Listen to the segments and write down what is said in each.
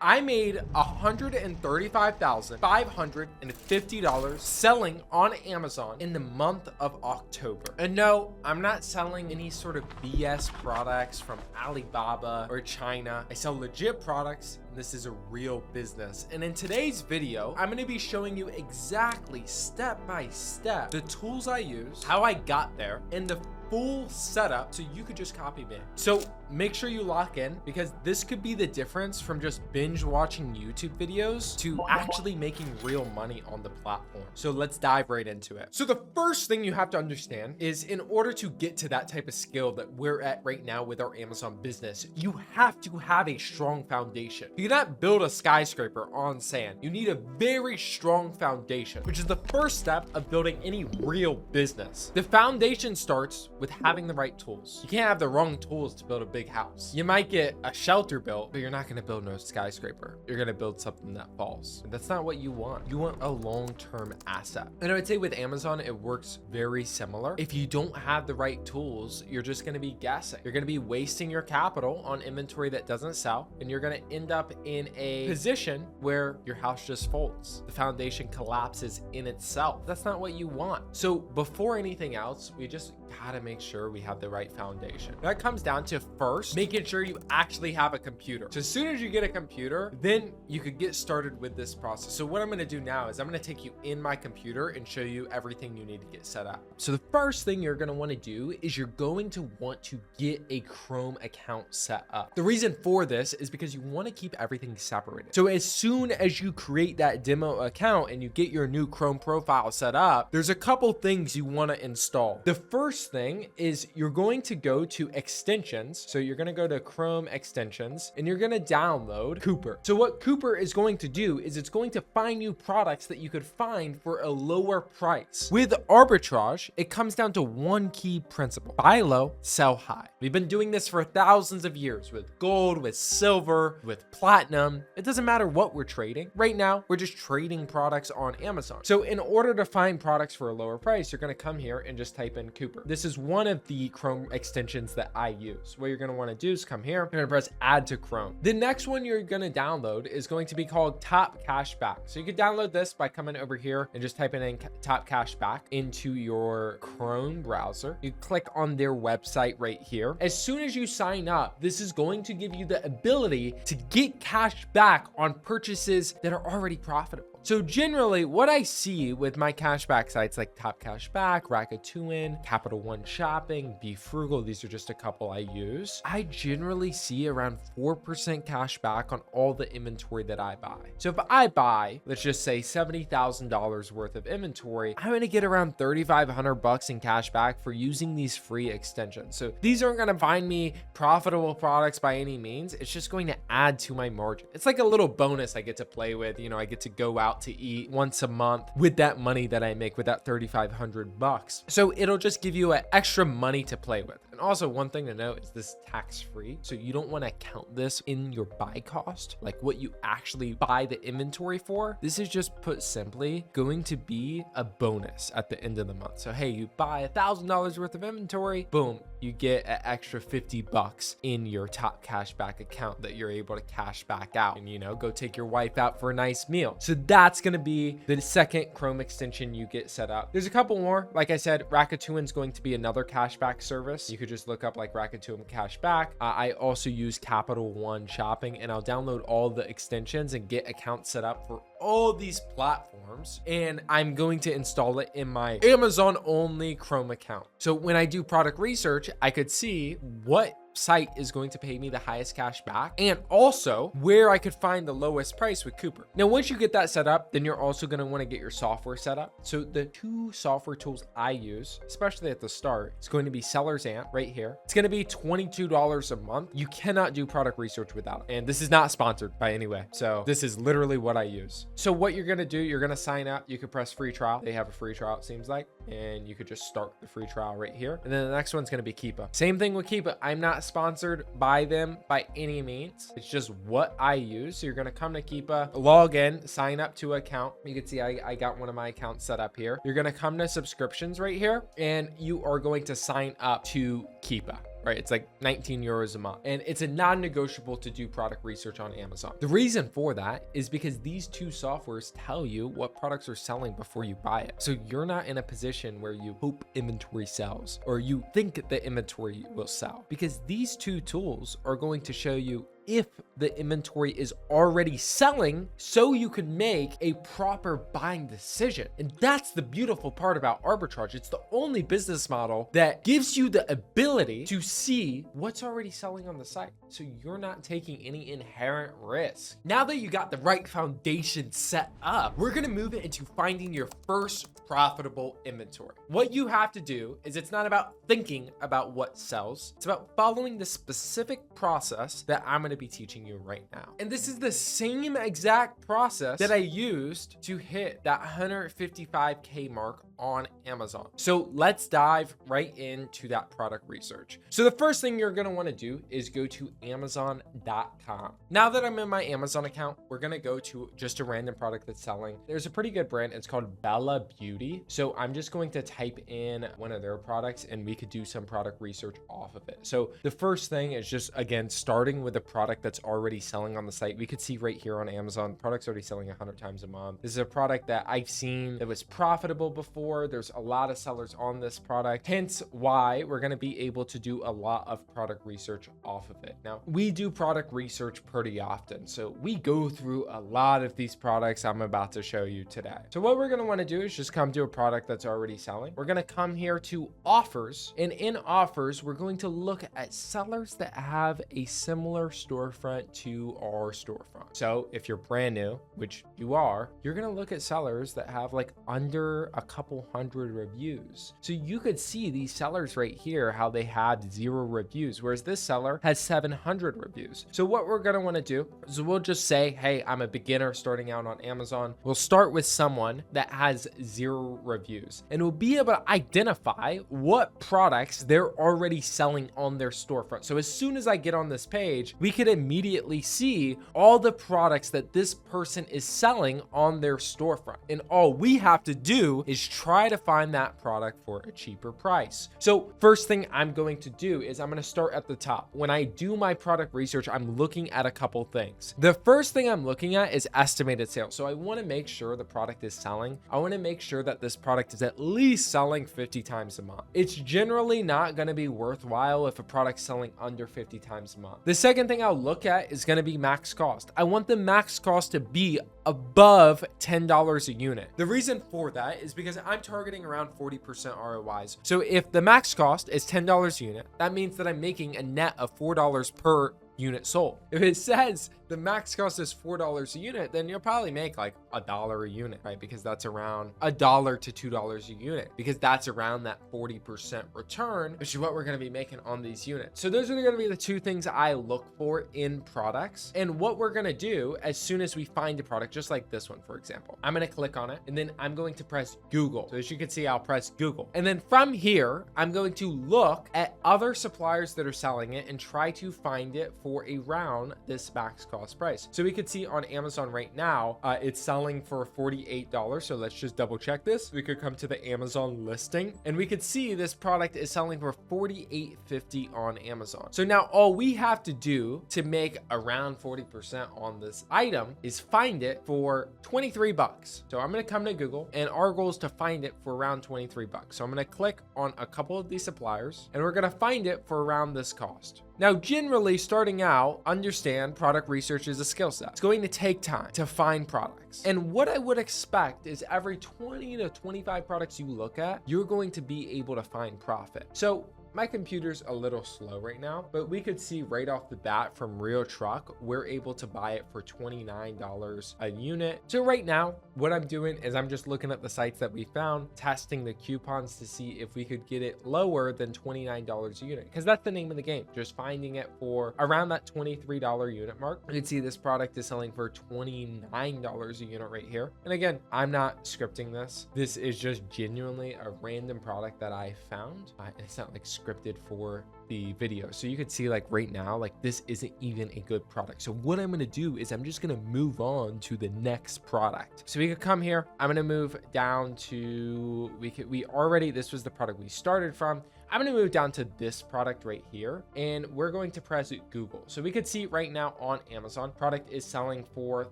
I made $135,550 selling on Amazon in the month of October. And no, I'm not selling any sort of BS products from Alibaba or China. I sell legit products. This is a real business. And in today's video, I'm going to be showing you exactly step by step the tools I use, how I got there, and the full setup so you could just copy me. So make sure you lock in, because this could be the difference from just binge watching YouTube videos to actually making real money on the platform. So let's dive right into it. So the first thing you have to understand is, in order to get to that type of skill that we're at right now with our Amazon business, you have to have a strong foundation. You cannot build a skyscraper on sand. You need a very strong foundation, which is the first step of building any real business. The foundation starts with having the right tools. You can't have the wrong tools to build a big house. You might get a shelter built, but you're not going to build no skyscraper. You're going to build something that falls. And that's not what you want. You want a long-term asset. And I would say with Amazon, it works very similar. If you don't have the right tools, you're just going to be guessing. You're going to be wasting your capital on inventory that doesn't sell, and you're going to end up in a position where your house just folds. The foundation collapses in itself. That's not what you want. So before anything else, we just gotta make sure we have the right foundation. That comes down to first making sure you actually have a computer. So as soon as you get a computer, then you could get started with this process. So what I'm going to do now is I'm going to take you in my computer and show you everything you need to get set up. So the first thing you're going to want to do is you're going to want to get a Chrome account set up. The reason for this is because you want to keep everything separated. So as soon as you create that demo account and you get your new Chrome profile set up, there's a couple things you want to install. The first thing is you're going to go to extensions. So you're going to go to Chrome extensions and you're going to download Cooper. So what Cooper is going to do is it's going to find you products that you could find for a lower price. With arbitrage, it comes down to one key principle: buy low, sell high. We've been doing this for thousands of years with gold, with silver, with platinum. It doesn't matter what we're trading. Right now, we're just trading products on Amazon. So in order to find products for a lower price, you're going to come here and just type in Cooper. This is one of the Chrome extensions that I use. What you're going to want to do is come here, you're going to press add to Chrome. The next one you're going to download is going to be called Top Cashback. So you could download this by coming over here and just typing in Top Cashback into your Chrome browser. You click on their website right here. As soon as you sign up, this is going to give you the ability to get cash back on purchases that are already profitable. So generally what I see with my cashback sites like Top Cashback, Rakuten, Capital One Shopping, Be Frugal, these are just a couple I use. I generally see around 4% cash back on all the inventory that I buy. So if I buy, let's just say $70,000 worth of inventory, I'm gonna get around $3,500 in cash back for using these free extensions. So these aren't gonna find me profitable products by any means. It's just going to add to my margin. It's like a little bonus I get to play with. You know, I get to go out to eat once a month with that money that I make, with that $3,500. So it'll just give you an extra money to play with. And also one thing to note is this tax-free. So you don't want to count this in your buy cost, like what you actually buy the inventory for. This is just, put simply, going to be a bonus at the end of the month. So hey, you buy $1,000 worth of inventory, boom, you get an extra $50 in your Top Cashback account that you're able to cash back out and, you know, go take your wife out for a nice meal. So that's going to be the second Chrome extension you get set up. There's a couple more. Like I said, Rakuten is going to be another cashback service. You could just look up like Rakuten cashback. I also use Capital One Shopping, and I'll download all the extensions and get accounts set up for all these platforms. And I'm going to install it in my Amazon only Chrome account. So when I do product research, I could see what site is going to pay me the highest cash back, and also where I could find the lowest price with Cooper. Now, once you get that set up, then you're also going to want to get your software set up. So the two software tools I use, especially at the start, it's going to be Seller's Ant right here. It's going to be $22 a month. You cannot do product research without it. And this is not sponsored by any way. So this is literally what I use. So what you're going to do, you're going to sign up. You can press free trial. They have a free trial, it seems like, and you could just start the free trial right here. And then the next one's going to be Keepa. Same thing with Keepa. I'm not sponsored by them by any means. It's just what I use. So you're going to come to Keepa, log in, sign up to account. You can see I got one of my accounts set up here. You're going to come to subscriptions right here, and you are going to sign up to Keepa. right? It's like 19 euros a month. And it's a non-negotiable to do product research on Amazon. The reason for that is because these two softwares tell you what products are selling before you buy it. So you're not in a position where you hope inventory sells or you think the inventory will sell, because these two tools are going to show you if the inventory is already selling, so you can make a proper buying decision. And that's the beautiful part about arbitrage. It's the only business model that gives you the ability to see what's already selling on the site, so you're not taking any inherent risk. Now that you got the right foundation set up, we're gonna move it into finding your first profitable inventory. What you have to do is, it's not about thinking about what sells, it's about following the specific process that I'm gonna be teaching you right now. And this is the same exact process that I used to hit that 155K mark on Amazon. So let's dive right into that product research. So the first thing you're going to want to do is go to Amazon.com. Now that I'm in my Amazon account, we're going to go to just a random product that's selling. There's a pretty good brand. It's called Bella Beauty. So I'm just going to type in one of their products and we could do some product research off of it. So the first thing is just, again, starting with a product that's already selling on the site. We could see right here on Amazon, products already selling 100 times a month. This is a product that I've seen that was profitable before. There's a lot of sellers on this product, hence why we're going to be able to do a lot of product research off of it. Now, we do product research pretty often, so we go through a lot of these products I'm about to show you today. So what we're going to want to do is just come to a product that's already selling. We're going to come here to offers, and in offers, we're going to look at sellers that have a similar storefront to our storefront. So if you're brand new, which you are, you're going to look at sellers that have like under a couple hundred reviews. So you could see these sellers right here, how they had 0 reviews, whereas this seller has 700 reviews. So what we're going to want to do is we'll just say, hey, I'm a beginner starting out on Amazon. We'll start with someone that has 0 reviews, and we'll be able to identify what products they're already selling on their storefront. So as soon as I get on this page, we could immediately see all the products that this person is selling on their storefront. And all we have to do is try to find that product for a cheaper price. So first thing I'm going to do is I'm going to start at the top. When I do my product research, I'm looking at a couple things. The first thing I'm looking at is estimated sales. So I want to make sure the product is selling. I want to make sure that this product is at least selling 50 times a month. It's generally not going to be worthwhile if a product's selling under 50 times a month. The second thing I'll look at is going to be max cost. I want the max cost to be above $10 a unit. The reason for that is because I'm targeting around 40% ROIs. So if the max cost is $10 a unit, that means that I'm making a net of $4 per unit sold. If it says the max cost is $4 a unit, then you'll probably make like $1 a unit, right? Because that's around $1 to $2 a unit, because that's around that 40% return, which is what we're going to be making on these units. So those are going to be the two things I look for in products. And what we're going to do as soon as we find a product, just like this one, for example, I'm going to click on it and then I'm going to press Google. So as you can see, I'll press Google. And then from here, I'm going to look at other suppliers that are selling it and try to find it for around this max cost price. So we could see on Amazon right now, it's selling for $48. So let's just double check this. We could come to the Amazon listing and we could see this product is selling for $48.50 on Amazon. So now all we have to do to make around 40% on this item is find it for 23 bucks. So I'm going to come to Google and our goal is to find it for around 23 bucks. So I'm going to click on a couple of these suppliers and we're going to find it for around this cost. Now, generally starting out, understand product research is a skill set. It's going to take time to find products. And what I would expect is every 20 to 25 products you look at, you're going to be able to find profit. So my computer's a little slow right now, but we could see right off the bat from Real Truck, we're able to buy it for $29 a unit. So right now, what I'm doing is I'm just looking at the sites that we found, testing the coupons to see if we could get it lower than $29 a unit, because that's the name of the game. Just finding it for around that $23 unit mark. You can see this product is selling for $29 a unit right here. And again, I'm not scripting this. This is just genuinely a random product that I found. It's not like scripted for the video. So you could see like right now, like this isn't even a good product. So what I'm going to do is I'm just going to move on to the next product. So we could come here. I'm going to move down to, this was the product we started from. I'm going to move down to this product right here, and we're going to press Google. So we could see right now on Amazon, product is selling for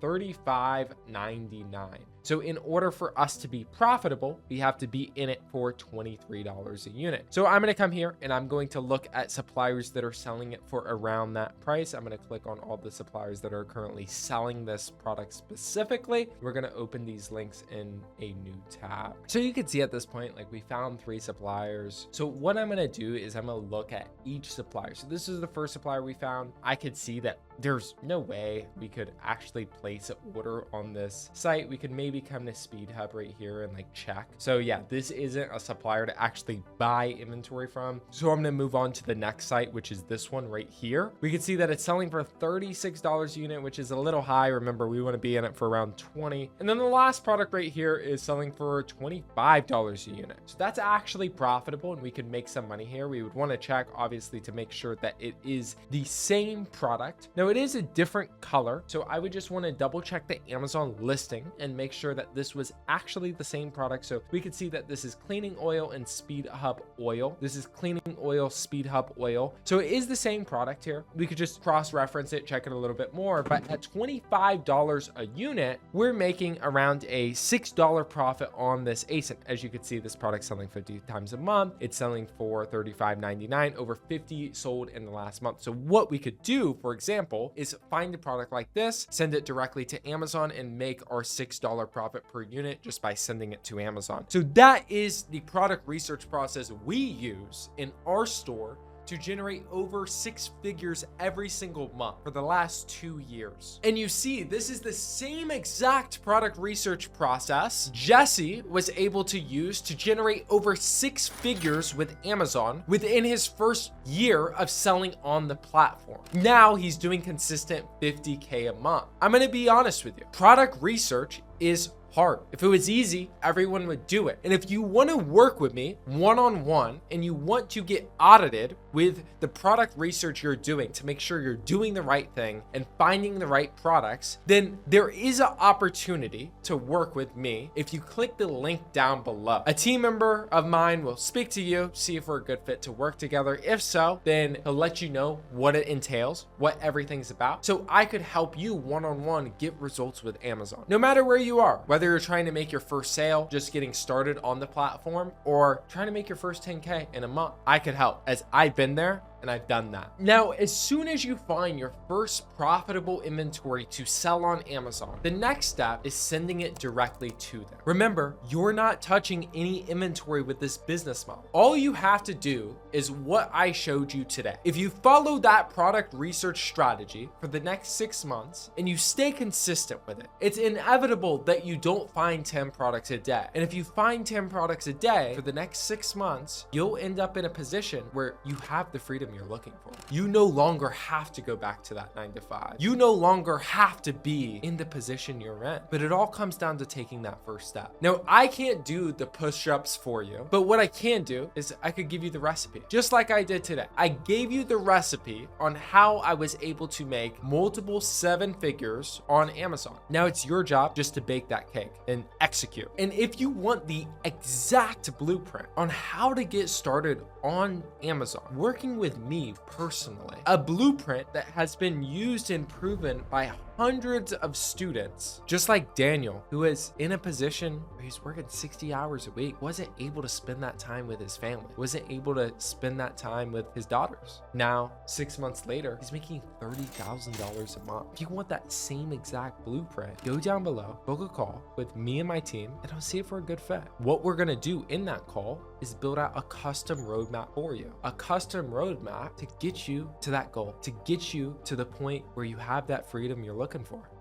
$35.99. So in order for us to be profitable, we have to be in it for $23 a unit. So I'm going to come here and I'm going to look at suppliers that are selling it for around that price. I'm going to click on all the suppliers that are currently selling this product specifically. We're going to open these links in a new tab. So you can see at this point, like we found 3 suppliers. So what I'm going to do is I'm going to look at each supplier. So this is the first supplier we found. I could see that there's no way we could actually place an order on this site. We could maybe come to Speed Hub right here and like check. So yeah, this isn't a supplier to actually buy inventory from. So I'm going to move on to the next site, which is this one right here. We can see that it's selling for $36 a unit, which is a little high. Remember, we want to be in it for around 20. And then the last product right here is selling for $25 a unit. So that's actually profitable and we could make some money here. We would want to check obviously to make sure that it is the same product. Now it is a different color. So I would just want to double check the Amazon listing and make sure that this was actually the same product. So we could see that this is cleaning oil and Speed Hub oil. This is cleaning oil, Speed Hub oil. So it is the same product here. We could just cross-reference it, check it a little bit more, but at $25 a unit, we're making around a $6 profit on this ASIN. As you can see, this product selling 50 times a month. It's selling for $35.99, over 50 sold in the last month. So what we could do, for example, is find a product like this, send it directly to Amazon and make our $6 profit per unit just by sending it to Amazon. So that is the product research process we use in our store to generate over 6 figures every single month for the last 2 years. And you see, this is the same exact product research process Jesse was able to use to generate over 6 figures with Amazon within his first year of selling on the platform. Now he's doing consistent 50K a month. I'm gonna be honest with you. Product research is hard. If it was easy, everyone would do it. And if you want to work with me one-on-one and you want to get audited with the product research you're doing to make sure you're doing the right thing and finding the right products, then there is an opportunity to work with me if you click the link down below. A team member of mine will speak to you, see if we're a good fit to work together. If so, then he'll let you know what it entails, what everything's about, so I could help you one-on-one get results with Amazon. No matter where you are, whether you're trying to make your first sale, just getting started on the platform, or trying to make your first 10K in a month, I could help, as I've been there and I've done that. Now, as soon as you find your first profitable inventory to sell on Amazon, the next step is sending it directly to them. Remember, you're not touching any inventory with this business model. All you have to do is what I showed you today. If you follow that product research strategy for the next 6 months and you stay consistent with it, it's inevitable that you don't find 10 products a day. And if you find 10 products a day for the next 6 months, you'll end up in a position where you have the freedom you're looking for. You no longer have to go back to that 9 to 5. You no longer have to be in the position you're in. But it all comes down to taking that first step. Now, I can't do the push-ups for you, but what I can do is I could give you the recipe, just like I did today. I gave you the recipe on how I was able to make multiple 7 figures on Amazon. Now it's your job just to bake that cake and execute. And if you want the exact blueprint on how to get started on Amazon, working with me personally, a blueprint that has been used and proven by hundreds of students, just like Daniel, who is in a position where he's working 60 hours a week, wasn't able to spend that time with his family, wasn't able to spend that time with his daughters. Now, 6 months later, he's making $30,000 a month. If you want that same exact blueprint, go down below, book a call with me and my team, and I'll see if we're a good fit. What we're gonna do in that call is build out a custom roadmap for you, a custom roadmap to get you to that goal, to get you to the point where you have that freedom you're looking for.